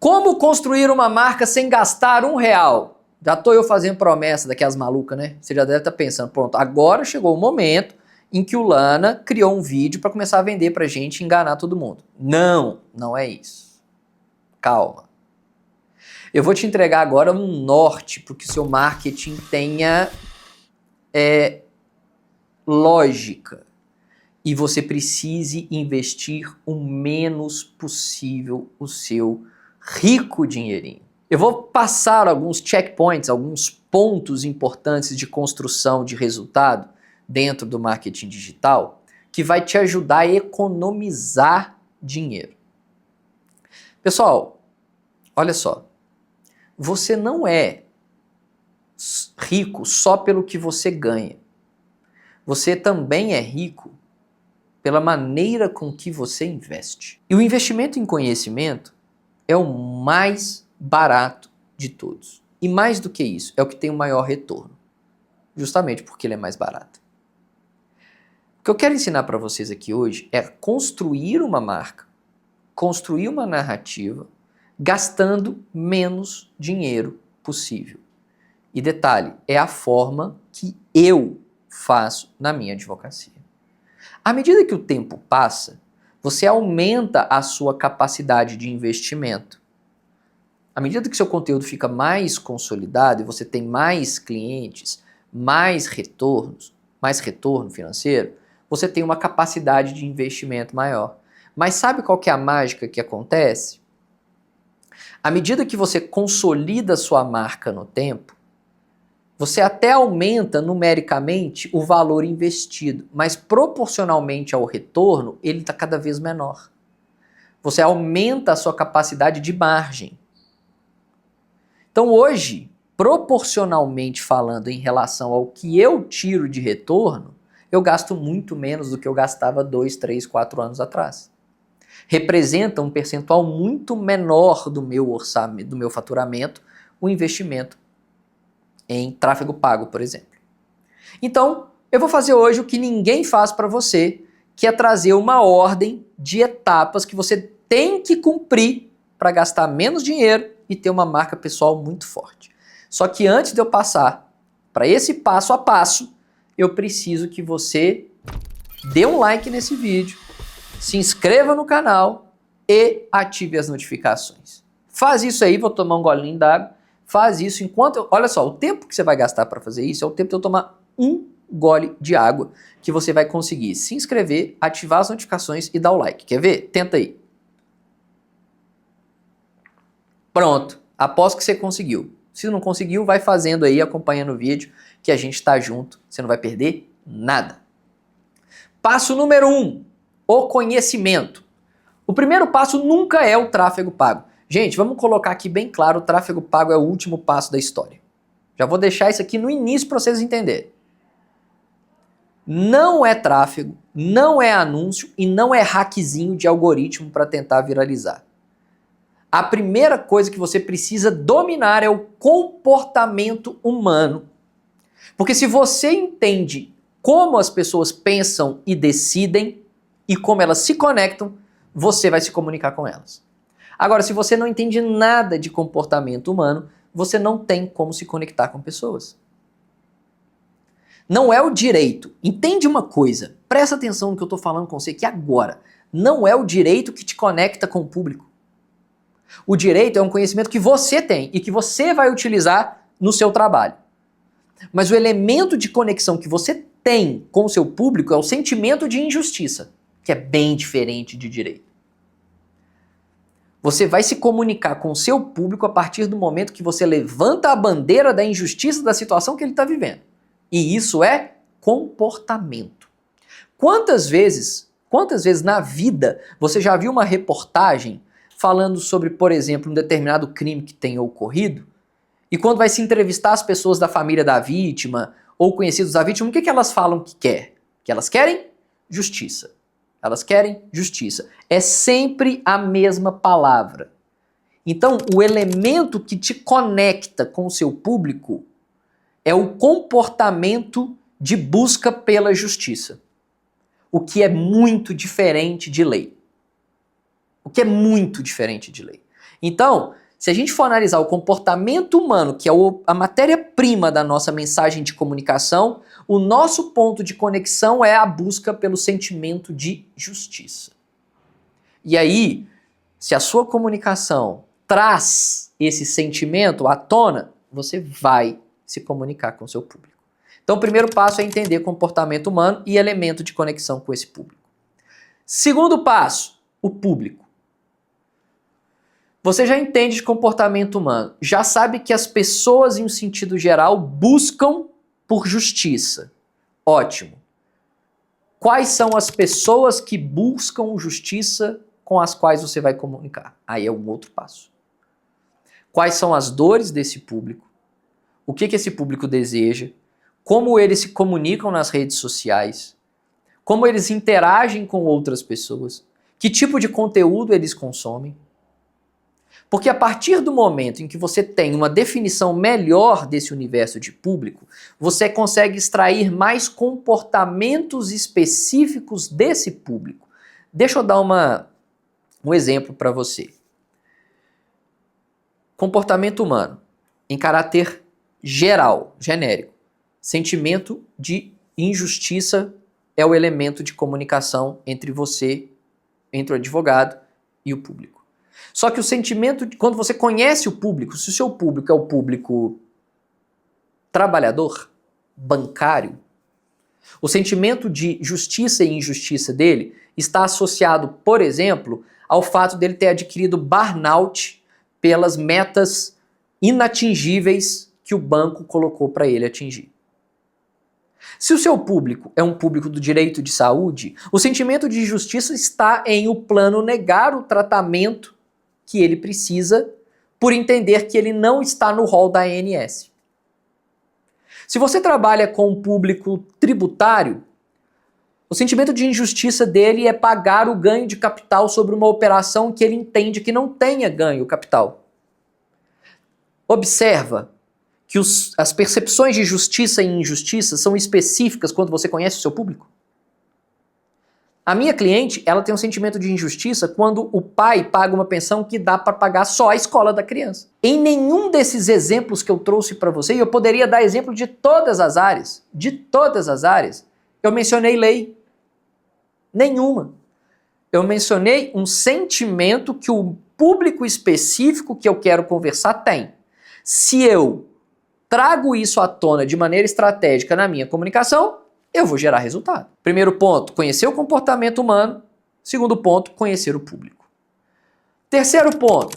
Como construir uma marca sem gastar R$1? Já estou eu fazendo promessa daquelas malucas, né? Você já deve estar pensando, pronto, agora chegou o momento em que o Lana criou um vídeo para começar a vender pra gente e enganar todo mundo. Não, não é isso. Calma. Eu vou te entregar agora um norte para que o seu marketing tenha lógica e você precise investir o menos possível o seu rico dinheirinho. Eu vou passar alguns checkpoints, alguns pontos importantes de construção de resultado dentro do marketing digital que vai te ajudar a economizar dinheiro. Pessoal, olha só, você não é rico só pelo que você ganha. Você também é rico pela maneira com que você investe. E o investimento em conhecimento é o mais barato de todos. E mais do que isso, é o que tem o maior retorno. Justamente porque ele é mais barato. O que eu quero ensinar para vocês aqui hoje é construir uma marca, construir uma narrativa, gastando menos dinheiro possível. E detalhe, é a forma que eu faço na minha advocacia. À medida que o tempo passa, você aumenta a sua capacidade de investimento. À medida que seu conteúdo fica mais consolidado e você tem mais clientes, mais retorno financeiro, você tem uma capacidade de investimento maior. Mas sabe qual que é a mágica que acontece? À medida que você consolida sua marca no tempo, você até aumenta numericamente o valor investido, mas proporcionalmente ao retorno, ele está cada vez menor. Você aumenta a sua capacidade de margem. Então hoje, proporcionalmente falando em relação ao que eu tiro de retorno, eu gasto muito menos do que eu gastava 2, 3, 4 anos atrás. Representa um percentual muito menor do meu orçamento, do meu faturamento, o investimento em tráfego pago, por exemplo. Então, eu vou fazer hoje o que ninguém faz para você, que é trazer uma ordem de etapas que você tem que cumprir para gastar menos dinheiro e ter uma marca pessoal muito forte. Só que antes de eu passar para esse passo a passo, eu preciso que você dê um like nesse vídeo, se inscreva no canal e ative as notificações. Faz isso aí, vou tomar um golinho d'água. Faz isso enquanto... Olha só, o tempo que você vai gastar para fazer isso é o tempo de eu tomar um gole de água que você vai conseguir se inscrever, ativar as notificações e dar o like. Quer ver? Tenta aí. Pronto. Aposto que você conseguiu. Se não conseguiu, vai fazendo aí, acompanhando o vídeo, que a gente está junto. Você não vai perder nada. Passo número 1. O conhecimento. O primeiro passo nunca é o tráfego pago. Gente, vamos colocar aqui bem claro, o tráfego pago é o último passo da história. Já vou deixar isso aqui no início para vocês entenderem. Não é tráfego, não é anúncio e não é hackzinho de algoritmo para tentar viralizar. A primeira coisa que você precisa dominar é o comportamento humano. Porque se você entende como as pessoas pensam e decidem e como elas se conectam, você vai se comunicar com elas. Agora, se você não entende nada de comportamento humano, você não tem como se conectar com pessoas. Não é o direito. Entende uma coisa, presta atenção no que eu estou falando com você aqui agora. Não é o direito que te conecta com o público. O direito é um conhecimento que você tem e que você vai utilizar no seu trabalho. Mas o elemento de conexão que você tem com o seu público é o sentimento de injustiça, que é bem diferente de direito. Você vai se comunicar com o seu público a partir do momento que você levanta a bandeira da injustiça da situação que ele está vivendo. E isso é comportamento. Quantas vezes na vida você já viu uma reportagem falando sobre, por exemplo, um determinado crime que tenha ocorrido, e quando vai se entrevistar as pessoas da família da vítima ou conhecidos da vítima, o que elas falam que quer? Que elas querem justiça. Elas querem justiça. É sempre a mesma palavra. Então, o elemento que te conecta com o seu público é o comportamento de busca pela justiça. O que é muito diferente de lei. O que é muito diferente de lei. Então, se a gente for analisar o comportamento humano, que é a matéria-prima da nossa mensagem de comunicação, o nosso ponto de conexão é a busca pelo sentimento de justiça. E aí, se a sua comunicação traz esse sentimento à tona, você vai se comunicar com o seu público. Então, o primeiro passo é entender comportamento humano e elemento de conexão com esse público. Segundo passo, o público. Você já entende de comportamento humano, já sabe que as pessoas, em um sentido geral, buscam por justiça. Ótimo. Quais são as pessoas que buscam justiça com as quais você vai comunicar? Aí é um outro passo. Quais são as dores desse público? O que esse público deseja? Como eles se comunicam nas redes sociais? Como eles interagem com outras pessoas? Que tipo de conteúdo eles consomem? Porque a partir do momento em que você tem uma definição melhor desse universo de público, você consegue extrair mais comportamentos específicos desse público. Deixa eu dar um exemplo para você. Comportamento humano, em caráter geral, genérico. Sentimento de injustiça é o elemento de comunicação entre você, entre o advogado e o público. Só que o sentimento, quando você conhece o público, se o seu público é o público trabalhador, bancário, o sentimento de justiça e injustiça dele está associado, por exemplo, ao fato dele ter adquirido burnout pelas metas inatingíveis que o banco colocou para ele atingir. Se o seu público é um público do direito de saúde, o sentimento de injustiça está em o plano negar o tratamento que ele precisa por entender que ele não está no rol da ANS. Se você trabalha com um público tributário, o sentimento de injustiça dele é pagar o ganho de capital sobre uma operação que ele entende que não tenha ganho capital. Observa que as percepções de justiça e injustiça são específicas quando você conhece o seu público. A minha cliente, ela tem um sentimento de injustiça quando o pai paga uma pensão que dá para pagar só a escola da criança. Em nenhum desses exemplos que eu trouxe para você, e eu poderia dar exemplo de todas as áreas, eu mencionei lei. Nenhuma. Eu mencionei um sentimento que o público específico que eu quero conversar tem. Se eu trago isso à tona de maneira estratégica na minha comunicação, eu vou gerar resultado. Primeiro ponto, conhecer o comportamento humano. Segundo ponto, conhecer o público. Terceiro ponto,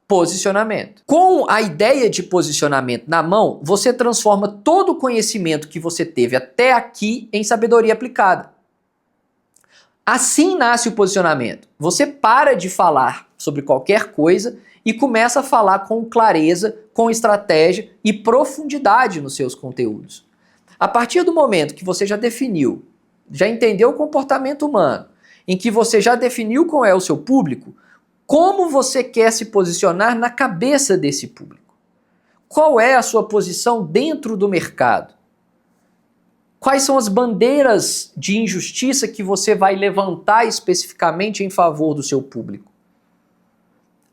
posicionamento. Com a ideia de posicionamento na mão, você transforma todo o conhecimento que você teve até aqui em sabedoria aplicada. Assim nasce o posicionamento. Você para de falar sobre qualquer coisa e começa a falar com clareza, com estratégia e profundidade nos seus conteúdos. A partir do momento que você já definiu, já entendeu o comportamento humano, em que você já definiu qual é o seu público, como você quer se posicionar na cabeça desse público? Qual é a sua posição dentro do mercado? Quais são as bandeiras de injustiça que você vai levantar especificamente em favor do seu público?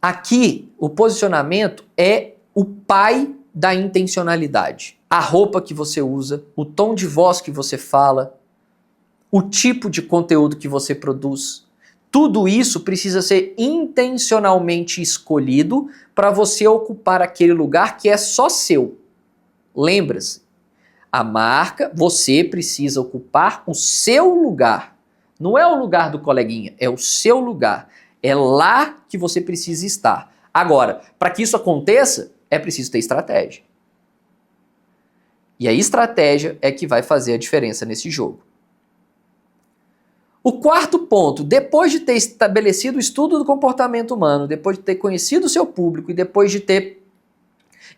Aqui, o posicionamento é o pai da intencionalidade. A roupa que você usa, o tom de voz que você fala, o tipo de conteúdo que você produz. Tudo isso precisa ser intencionalmente escolhido para você ocupar aquele lugar que é só seu. Lembra-se, a marca, você precisa ocupar o seu lugar. Não é o lugar do coleguinha, é o seu lugar. É lá que você precisa estar. Agora, para que isso aconteça, é preciso ter estratégia. E a estratégia é que vai fazer a diferença nesse jogo. O quarto ponto, depois de ter estabelecido o estudo do comportamento humano, depois de ter conhecido o seu público e depois de ter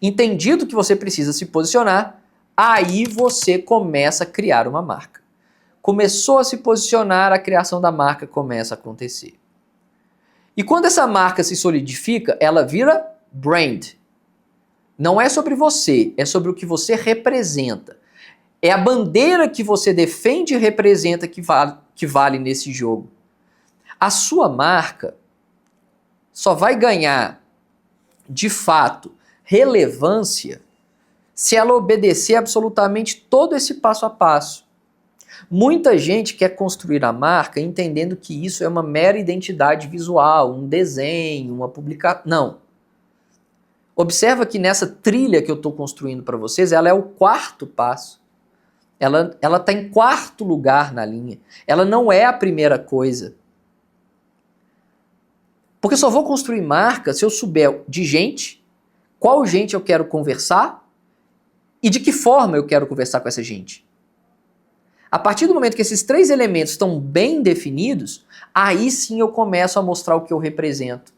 entendido que você precisa se posicionar, aí você começa a criar uma marca. Começou a se posicionar, a criação da marca começa a acontecer. E quando essa marca se solidifica, ela vira brand. Não é sobre você, é sobre o que você representa. É a bandeira que você defende e representa que vale nesse jogo. A sua marca só vai ganhar de fato, relevância se ela obedecer absolutamente todo esse passo a passo. Muita gente quer construir a marca entendendo que isso é uma mera identidade visual, um desenho, uma publicação. Não. Observa que nessa trilha que eu estou construindo para vocês, ela é o quarto passo. Ela está em quarto lugar na linha. Ela não é a primeira coisa. Porque eu só vou construir marca se eu souber de gente, qual gente eu quero conversar e de que forma eu quero conversar com essa gente. A partir do momento que esses três elementos estão bem definidos, aí sim eu começo a mostrar o que eu represento.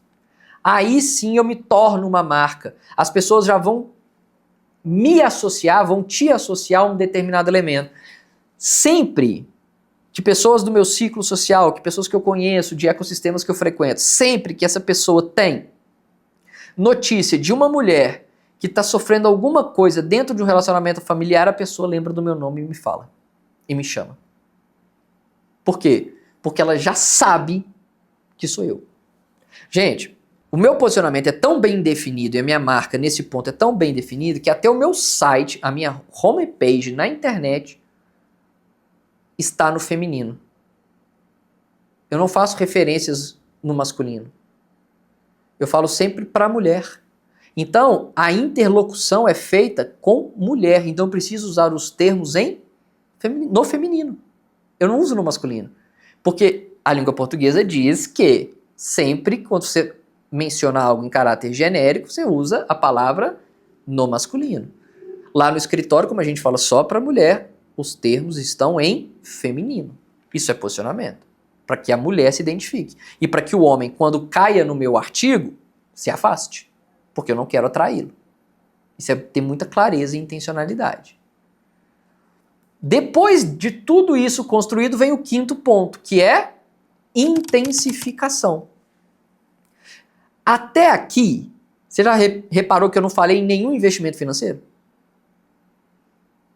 Aí sim eu me torno uma marca. As pessoas já vão me associar, vão te associar a um determinado elemento. Sempre que pessoas do meu ciclo social, que pessoas que eu conheço, de ecossistemas que eu frequento, sempre que essa pessoa tem notícia de uma mulher que está sofrendo alguma coisa dentro de um relacionamento familiar, a pessoa lembra do meu nome e me fala. E me chama. Por quê? Porque ela já sabe que sou eu. Gente, o meu posicionamento é tão bem definido e a minha marca nesse ponto é tão bem definida que até o meu site, a minha homepage na internet está no feminino. Eu não faço referências no masculino. Eu falo sempre para mulher. Então, a interlocução é feita com mulher. Então, eu preciso usar os termos no feminino. Eu não uso no masculino. Porque a língua portuguesa diz que sempre quando você menciona algo em caráter genérico, você usa a palavra no masculino. Lá no escritório, como a gente fala só para mulher, os termos estão em feminino. Isso é posicionamento. Para que a mulher se identifique. E para que o homem, quando caia no meu artigo, se afaste. Porque eu não quero atraí-lo. Isso é ter muita clareza e intencionalidade. Depois de tudo isso construído, vem o quinto ponto, que é intensificação. Até aqui, você já reparou que eu não falei em nenhum investimento financeiro?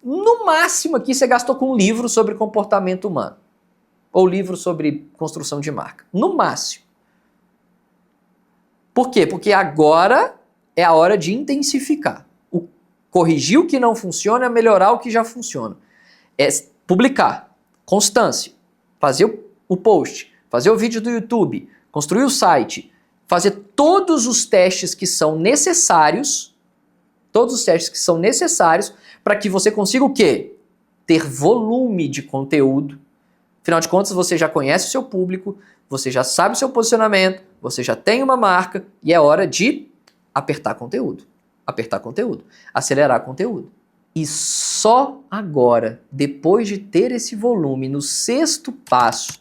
No máximo aqui você gastou com um livro sobre comportamento humano. Ou livro sobre construção de marca. No máximo. Por quê? Porque agora é a hora de intensificar. Corrigir o que não funciona, melhorar o que já funciona. É publicar, constância, fazer o post, fazer o vídeo do YouTube, construir o site, fazer todos os testes que são necessários, para que você consiga o quê? Ter volume de conteúdo. Afinal de contas, você já conhece o seu público, você já sabe o seu posicionamento, você já tem uma marca e é hora de apertar conteúdo, acelerar conteúdo. E só agora, depois de ter esse volume, no sexto passo,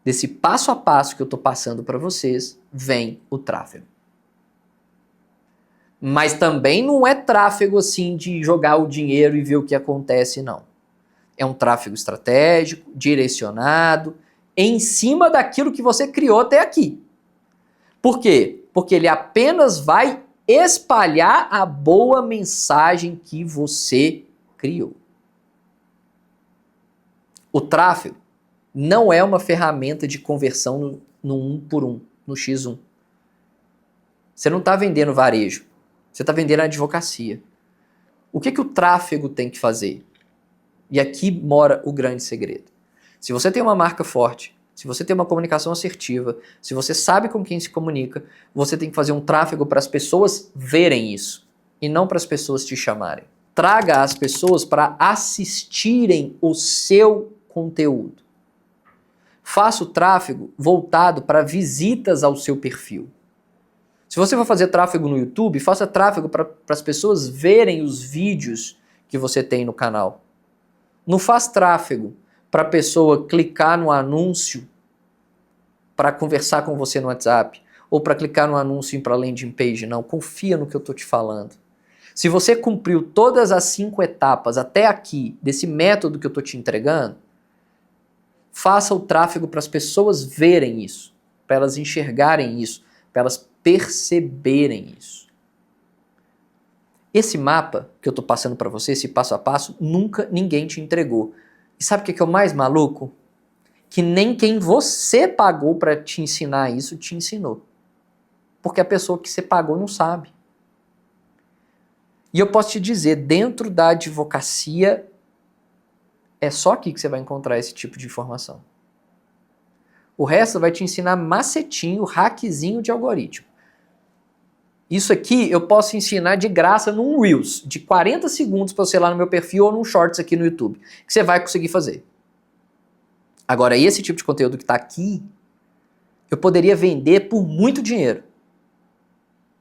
desse passo a passo que eu estou passando para vocês, vem o tráfego. Mas também não é tráfego assim de jogar o dinheiro e ver o que acontece, não. É um tráfego estratégico, direcionado, em cima daquilo que você criou até aqui. Por quê? Porque ele apenas vai espalhar a boa mensagem que você criou. O tráfego não é uma ferramenta de conversão no 1 por 1, no X1. Você não está vendendo varejo, você está vendendo advocacia. O que o tráfego tem que fazer? E aqui mora o grande segredo. Se você tem uma marca forte, se você tem uma comunicação assertiva, se você sabe com quem se comunica, você tem que fazer um tráfego para as pessoas verem isso e não para as pessoas te chamarem. Traga as pessoas para assistirem o seu conteúdo. Faça o tráfego voltado para visitas ao seu perfil. Se você for fazer tráfego no YouTube, faça tráfego para as pessoas verem os vídeos que você tem no canal. Não faz tráfego para a pessoa clicar no anúncio para conversar com você no WhatsApp ou para clicar no anúncio para landing page, não. Confia no que eu estou te falando. Se você cumpriu todas as 5 etapas até aqui desse método que eu estou te entregando, faça o tráfego para as pessoas verem isso, para elas enxergarem isso, para elas perceberem isso. Esse mapa que eu estou passando para você, esse passo a passo, nunca ninguém te entregou. E sabe o que é o mais maluco? Que nem quem você pagou para te ensinar isso te ensinou. porque a pessoa que você pagou não sabe. E eu posso te dizer, dentro da advocacia, é só aqui que você vai encontrar esse tipo de informação. O resto vai te ensinar macetinho, hackzinho de algoritmo. Isso aqui eu posso ensinar de graça num Reels, de 40 segundos para você lá no meu perfil ou num Shorts aqui no YouTube, que você vai conseguir fazer. Agora, esse tipo de conteúdo que está aqui, eu poderia vender por muito dinheiro.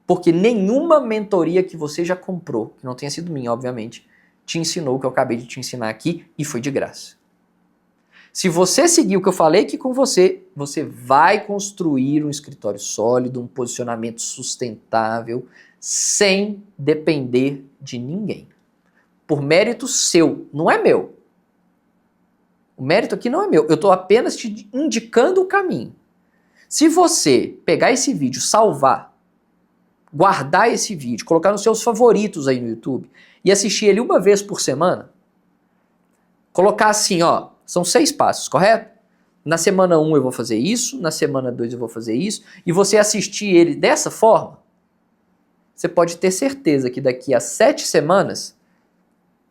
Porque nenhuma mentoria que você já comprou, que não tenha sido minha, obviamente, te ensinou o que eu acabei de te ensinar aqui e foi de graça. Se você seguir o que eu falei aqui com você, você vai construir um escritório sólido, um posicionamento sustentável, sem depender de ninguém. Por mérito seu, não é meu. O mérito aqui não é meu, eu estou apenas te indicando o caminho. Se você pegar esse vídeo, salvar, guardar esse vídeo, colocar nos seus favoritos aí no YouTube e assistir ele uma vez por semana, colocar assim, ó, são 6 passos, correto? Na semana 1 eu vou fazer isso, na semana 2 eu vou fazer isso, e você assistir ele dessa forma, você pode ter certeza que daqui a 7 semanas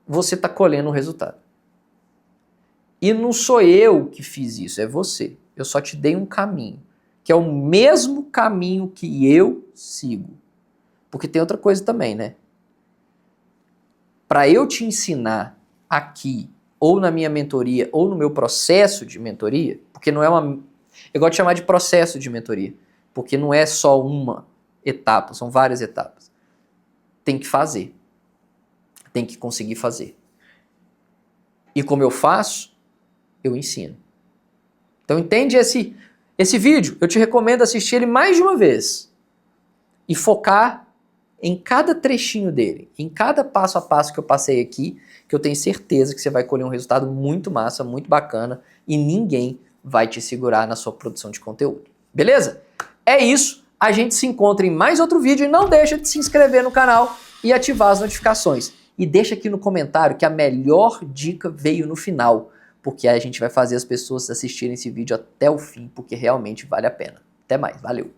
você está colhendo um resultado. E não sou eu que fiz isso, é você. Eu só te dei um caminho, que é o mesmo caminho que eu sigo. Porque tem outra coisa também, né? Para eu te ensinar aqui, ou na minha mentoria, ou no meu processo de mentoria, porque não é uma... Eu gosto de chamar de processo de mentoria, porque não é só uma etapa, são várias etapas. Tem que fazer. Tem que conseguir fazer. E como eu faço, eu ensino. Então entende esse vídeo? Eu te recomendo assistir ele mais de uma vez. E focar em cada trechinho dele, em cada passo a passo que eu passei aqui, que eu tenho certeza que você vai colher um resultado muito massa, muito bacana, e ninguém vai te segurar na sua produção de conteúdo. Beleza? É isso. A gente se encontra em mais outro vídeo e não deixa de se inscrever no canal e ativar as notificações. E deixa aqui no comentário que a melhor dica veio no final, porque aí a gente vai fazer as pessoas assistirem esse vídeo até o fim, porque realmente vale a pena. Até mais, valeu!